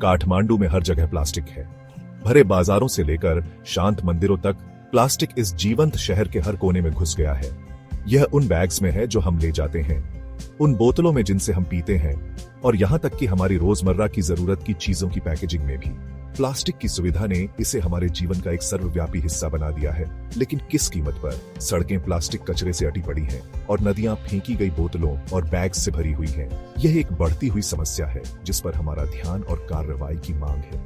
काठमांडू में हर जगह प्लास्टिक है। भरे बाजारों से लेकर शांत मंदिरों तक प्लास्टिक इस जीवंत शहर के हर कोने में घुस गया है। यह उन बैग्स में है जो हम ले जाते हैं, उन बोतलों में जिनसे हम पीते हैं, और यहां तक कि हमारी रोजमर्रा की जरूरत की चीजों की पैकेजिंग में भी। प्लास्टिक की सुविधा ने इसे हमारे जीवन का एक सर्वव्यापी हिस्सा बना दिया है, लेकिन किस कीमत पर? सड़कें प्लास्टिक कचरे से अटी पड़ी हैं और नदियां फेंकी गई बोतलों और बैग्स से भरी हुई हैं। यह एक बढ़ती हुई समस्या है जिस पर हमारा ध्यान और कार्रवाई की मांग है।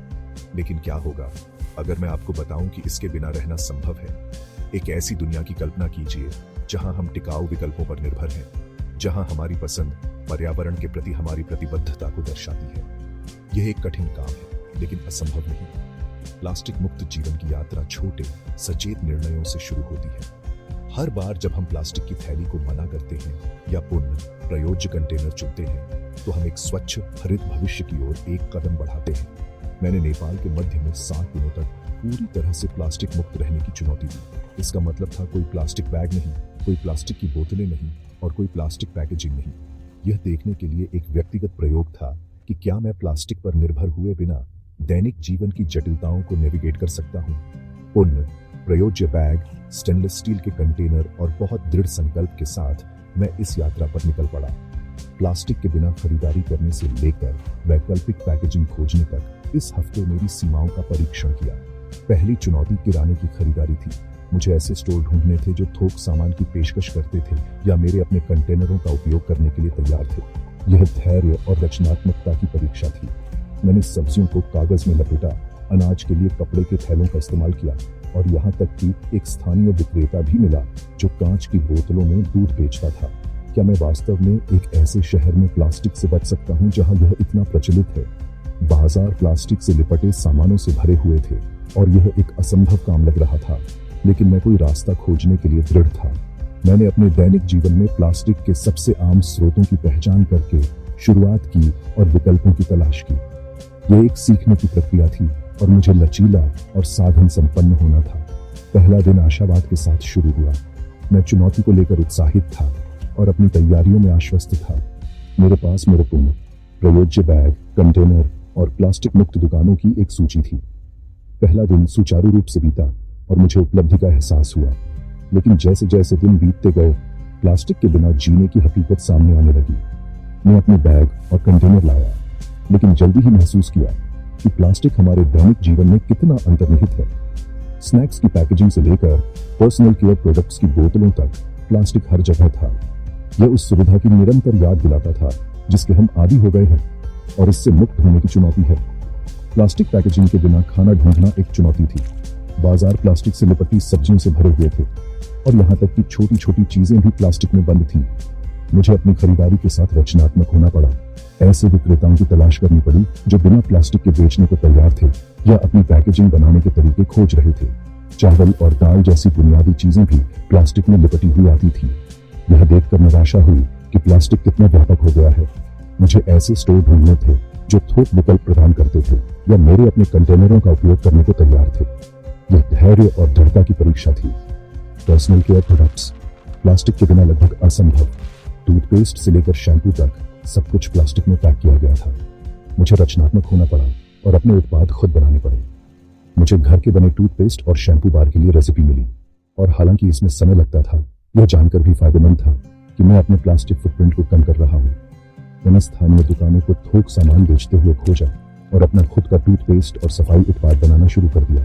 लेकिन क्या होगा अगर मैं आपको बताऊं कि इसके बिना रहना संभव है? एक ऐसी दुनिया की कल्पना कीजिए जहां हम टिकाऊ विकल्पों पर निर्भर हैं, जहां हमारी पसंद पर्यावरण के प्रति हमारी प्रतिबद्धता को दर्शाती है। यह एक कठिन काम है, लेकिन असंभव नहीं। प्लास्टिक मुक्त जीवन की यात्रा छोटे सचेत निर्णयों से शुरू होती है। हर बार जब हम प्लास्टिक की थैली को मना करते हैं या पुनः प्रयोज्य कंटेनर चुनते हैं, तो हम एक स्वच्छ हरित भविष्य की ओर एक कदम बढ़ाते हैं। मैंने नेपाल के मध्य में 7 दिनों तक पूरी तरह से प्लास्टिक मुक्त रहने की चुनौती दी। इसका मतलब था कोई प्लास्टिक बैग नहीं, कोई प्लास्टिक की बोतलें नहीं और कोई प्लास्टिक पैकेजिंग नहीं। यह देखने के लिए एक व्यक्तिगत प्रयोग था कि क्या मैं प्लास्टिक पर निर्भर हुए बिना दैनिक जीवन की जटिलताओं को नेविगेट कर सकता हूँ। पुनः प्रयोज्य बैग, स्टेनलेस स्टील के कंटेनर और बहुत दृढ़ संकल्प के साथ मैं इस यात्रा पर निकल पड़ा। प्लास्टिक के बिना खरीदारी करने से लेकर वैकल्पिक पैकेजिंग खोजने तक इस हफ्ते मेरी सीमाओं का परीक्षण किया। पहली चुनौती किराने की खरीदारी थी। मुझे ऐसे स्टोर ढूंढने थे जो थोक सामान की पेशकश करते थे या मेरे अपने कंटेनरों का उपयोग करने के लिए तैयार थे। यह धैर्य और रचनात्मकता की परीक्षा थी। मैंने सब्जियों को कागज में लपेटा, अनाज के लिए कपड़े के थैलों का इस्तेमाल किया और यहाँ तक कि एक स्थानीय विक्रेता भी मिला जो कांच की बोतलों में दूध बेचता था। क्या मैं वास्तव में एक ऐसे शहर में प्लास्टिक से बच सकता हूँ जहाँ यह इतना प्रचलित है? बाजार प्लास्टिक से लिपटे सामानों से भरे हुए थे और यह एक असंभव काम लग रहा था, लेकिन मैं कोई रास्ता खोजने के लिए दृढ़ था। मैंने अपने दैनिक जीवन में प्लास्टिक के सबसे आम स्रोतों की पहचान करके शुरुआत की और विकल्पों की तलाश की। यह एक सीखने की प्रक्रिया थी और मुझे लचीला और साधन संपन्न होना था। पहला दिन आशावाद के साथ शुरू हुआ। मैं चुनौती को लेकर उत्साहित था और अपनी तैयारियों में आश्वस्त था। मेरे पास मेरे पुनः प्रयोज्य बैग, कंटेनर और प्लास्टिक मुक्त दुकानों की एक सूची थी। पहला दिन सुचारू रूप से बीता और मुझे उपलब्धि का एहसास हुआ, लेकिन जैसे जैसे दिन बीतते गए प्लास्टिक के बिना जीने की हकीकत सामने आने लगी। मैं अपने बैग और कंटेनर लाया, लेकिन जल्दी ही महसूस किया कि प्लास्टिक हमारे दैनिक जीवन में कितना अंतर्निहित है। स्नैक्स की पैकेजिंग से लेकर पर्सनल केयर प्रोडक्ट्स की बोतलों तक प्लास्टिक हर जगह था। यह उस सुविधा की निरंतर याद दिलाता था जिसके हम आदी हो गए हैं और इससे मुक्त होने की चुनौती है। प्लास्टिक पैकेजिंग के बिना खाना ढूंढना एक चुनौती थी। बाजार प्लास्टिक से लिपटी सब्जियों से भरे हुए थे और यहाँ तक कि छोटी छोटी चीजें भी प्लास्टिक में बंद थीं। मुझे अपनी खरीदारी के साथ रचनात्मक होना पड़ा। ऐसे विक्रेताओं की तलाश करनी पड़ी जो बिना प्लास्टिक के बेचने को तैयार थे या अपनी पैकेजिंग बनाने के तरीके खोज रहे थे। चावल और दाल जैसी बुनियादी चीजें भी प्लास्टिक में लिपटी हुई आती थी। यह देखकर निराशा हुई कि प्लास्टिक कितना व्यापक हो गया है। मुझे ऐसे स्टोर ढूंढने थे जो थोक विकल्प प्रदान करते थे या मेरे अपने कंटेनरों का उपयोग करने को तैयार थे। यह धैर्य और दृढ़ता की परीक्षा थी। पर्सनल केयर प्रोडक्ट्स प्लास्टिक के बिना लगभग असंभव। टूथपेस्ट से लेकर शैम्पू तक सब कुछ प्लास्टिक में पैक किया गया था। मुझे रचनात्मक होना पड़ा और अपने उत्पाद खुद बनाने पड़े। मुझे घर के बने टूथपेस्ट और शैम्पू बार के लिए रेसिपी मिली और हालांकि इसमें समय लगता था, यह जानकर भी फायदेमंद था कि मैं अपने प्लास्टिक फुटप्रिंट को कम कर रहा हूँ। मैंने स्थानीय दुकानों को थोक सामान बेचते हुए खोजा और अपना खुद का टूथपेस्ट और सफाई उत्पाद बनाना शुरू कर दिया।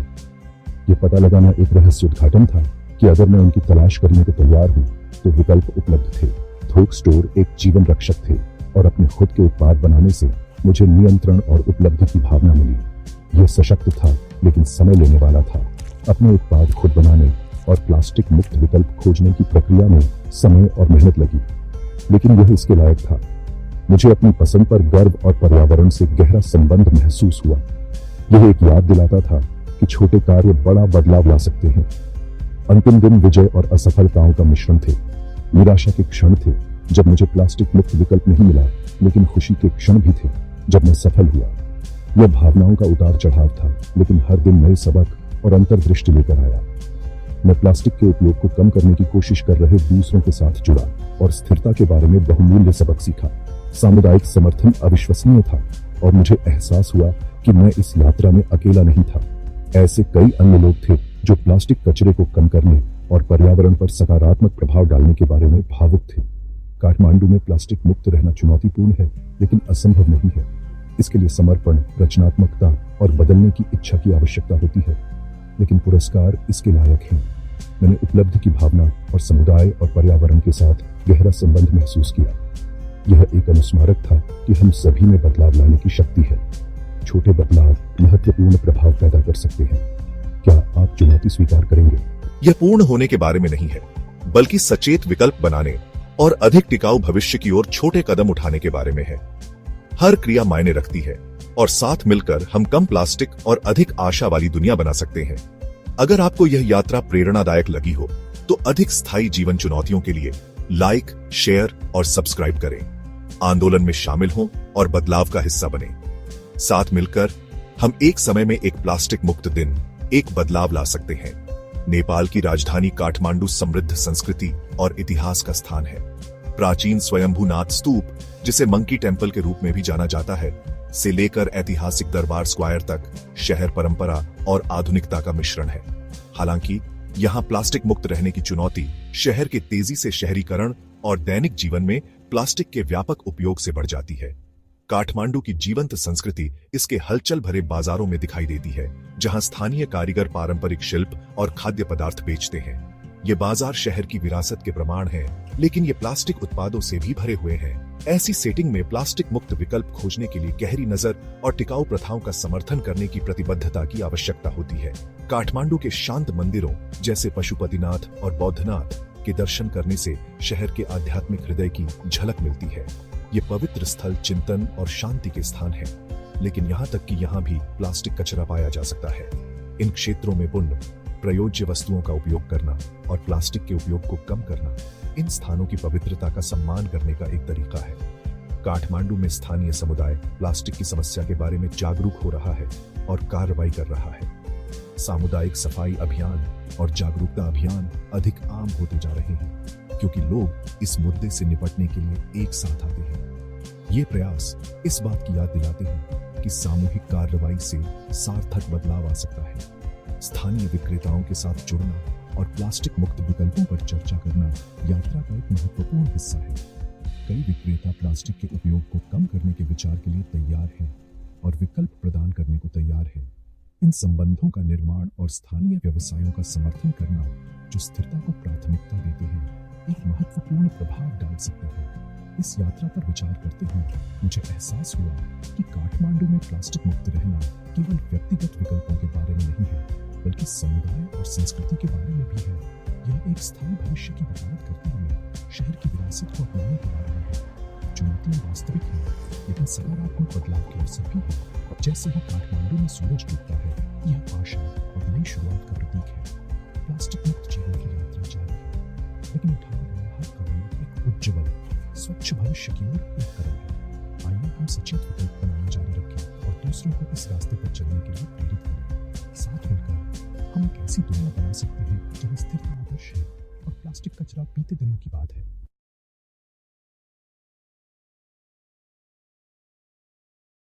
ये पता लगाना एक रहस्य उद्घाटन था कि अगर मैं उनकी तलाश करने को तैयार हूँ तो विकल्प उपलब्ध थे। थोक स्टोर एक जीवन रक्षक थे और अपने खुद के उत्पाद बनाने से मुझे नियंत्रण और उपलब्धि की भावना मिली। यह सशक्त था लेकिन समय लेने वाला था। अपने उत्पाद खुद बनाने और प्लास्टिक मुक्त विकल्प खोजने की प्रक्रिया में समय और मेहनत लगी, लेकिन यह इसके लायक था। मुझे अपनी पसंद पर गर्व और पर्यावरण से गहरा संबंध महसूस हुआ। यह एक याद दिलाता था कि छोटे कार्य बड़ा बदलाव ला सकते हैं। अंतिम दिन विजय और असफलताओं का मिश्रण थे। निराशा के क्षण थे जब मुझे प्लास्टिक मुक्त विकल्प नहीं मिला, लेकिन खुशी के क्षण भी थे जब मैं सफल हुआ। यह भावनाओं का उतार चढ़ाव था, लेकिन हर दिन नए सबक और अंतर्दृष्टि लेकर आया। मैं प्लास्टिक के उपयोग को कम करने की कोशिश कर रहे दूसरों के साथ जुड़ा और स्थिरता के बारे में बहुमूल्य सबक सीखा। सामुदायिक समर्थन अविश्वसनीय था और मुझे एहसास हुआ कि मैं इस यात्रा में अकेला नहीं था। ऐसे कई अन्य लोग थे जो प्लास्टिक कचरे को कम करने और पर्यावरण पर सकारात्मक प्रभाव डालने के बारे में भावुक थे। काठमांडू में प्लास्टिक मुक्त रहना चुनौतीपूर्ण है, लेकिन असंभव नहीं है। इसके लिए समर्पण, रचनात्मकता और बदलने की इच्छा की आवश्यकता होती है, लेकिन पुरस्कार इसके लायक हैं। मैंने उपलब्धि की भावना और समुदाय और पर्यावरण के साथ गहरा संबंध महसूस किया। यह एक अनुस्मारक था कि हम सभी में बदलाव लाने की शक्ति है। छोटे बदलाव महत्वपूर्ण प्रभाव पैदा कर सकते हैं। क्या आप चुनौती स्वीकार करेंगे? यह पूर्ण होने के बारे में नहीं है, बल्कि सचेत विकल्प बनाने और अधिक टिकाऊ भविष्य की ओर छोटे कदम उठाने के बारे में है। हर क्रिया मायने रखती है और साथ मिलकर हम कम प्लास्टिक और अधिक आशा वाली दुनिया बना सकते हैं। अगर आपको यह यात्रा प्रेरणादायक लगी हो तो अधिक स्थायी जीवन चुनौतियों के लिए लाइक, शेयर और सब्सक्राइब करें। आंदोलन में शामिल हों और बदलाव का हिस्सा बने। साथ मिलकर हम एक समय में एक प्लास्टिक मुक्त दिन, एक बदलाव ला सकते हैं। नेपाल की राजधानी काठमांडू समृद्ध संस्कृति और इतिहास का स्थान है। प्राचीन स्वयंभूनाथ स्तूप, जिसे मंकी टेम्पल के रूप में भी जाना जाता है, से लेकर ऐतिहासिक दरबार स्क्वायर तक शहर परंपरा और आधुनिकता का मिश्रण है। हालांकि यहाँ प्लास्टिक मुक्त रहने की चुनौती शहर के तेजी से शहरीकरण और दैनिक जीवन में प्लास्टिक के व्यापक उपयोग से बढ़ जाती है। काठमांडू की जीवंत संस्कृति इसके हलचल भरे बाजारों में दिखाई देती है, जहां स्थानीय कारीगर पारंपरिक शिल्प और खाद्य पदार्थ बेचते हैं। ये बाजार शहर की विरासत के प्रमाण हैं, लेकिन ये प्लास्टिक उत्पादों से भी भरे हुए हैं। ऐसी सेटिंग में प्लास्टिक मुक्त विकल्प खोजने के लिए गहरी नजर और टिकाऊ प्रथाओं का समर्थन करने की प्रतिबद्धता की आवश्यकता होती है। काठमांडू के शांत मंदिरों जैसे पशुपतिनाथ और बौद्धनाथ के दर्शन करने से शहर के आध्यात्मिक हृदय की झलक मिलती है। ये पवित्र स्थल चिंतन और शांति के स्थान है, लेकिन यहाँ तक कि यहाँ भी प्लास्टिक कचरा पाया जा सकता है। इन क्षेत्रों में पुनः प्रयोज्य वस्तुओं का उपयोग करना और प्लास्टिक के उपयोग को कम करना इन स्थानों की पवित्रता का सम्मान करने का एक तरीका है। काठमांडू में स्थानीय समुदाय प्लास्टिक की समस्या के बारे में जागरूक हो रहा है और कार्रवाई कर रहा है। सामुदायिक सफाई अभियान और जागरूकता अभियान अधिक आम होते जा रहे हैं, क्योंकि लोग इस मुद्दे से निपटने के लिए एक साथ आते हैं। ये प्रयास इस बात की याद दिलाते हैं कि सामूहिक कार्रवाई से सार्थक बदलाव आ सकता है। स्थानीय विक्रेताओं के साथ जुड़ना और प्लास्टिक मुक्त विकल्पों पर चर्चा करना यात्रा का एक महत्वपूर्ण हिस्सा है। कई विक्रेता प्लास्टिक के उपयोग को कम करने के विचार के लिए तैयार हैं और विकल्प प्रदान करने को तैयार है। इन संबंधों का निर्माण और स्थानीय व्यवसायों का समर्थन करना, जो स्थिरता को प्राथमिकता देते हैं, एक महत्वपूर्ण प्रभाव डाल सकते हैं। इस यात्रा पर विचार करते हुए मुझे एहसास हुआ कि काठमांडू में प्लास्टिक मुक्त रहना केवल व्यक्तिगत विकल्पों के बारे में नहीं है, बल्कि समुदाय और संस्कृति के बारे में भी है। यह एक स्थायी भविष्य की वकालत करते हुए शहर की विरासत को अपनाने के बारे में है। चुनौतियां वास्तविक हैं, लेकिन सकारात्मक बदलाव की ओर से भी है। जैसे ही काठमांडू में सूरज डूबता है, यह आशा और नई शुरुआत का प्रतीक है। प्लास्टिक मुक्त जीवन की यात्रा जारी है, लेकिन उठाया गया हर कदम एक उज्ज्वल, स्वच्छ भविष्य की ओर एक कदम है। आइए हम सचेत विकल्प बनाना जारी रखें और दूसरों को इस रास्ते पर चलने के लिए प्रेरित करें। साथ मिलकर हम एक ऐसी दुनिया बना सकते हैं जहाँ स्थिरता आदर्श है और प्लास्टिक कचरा बीते दिनों की बात है।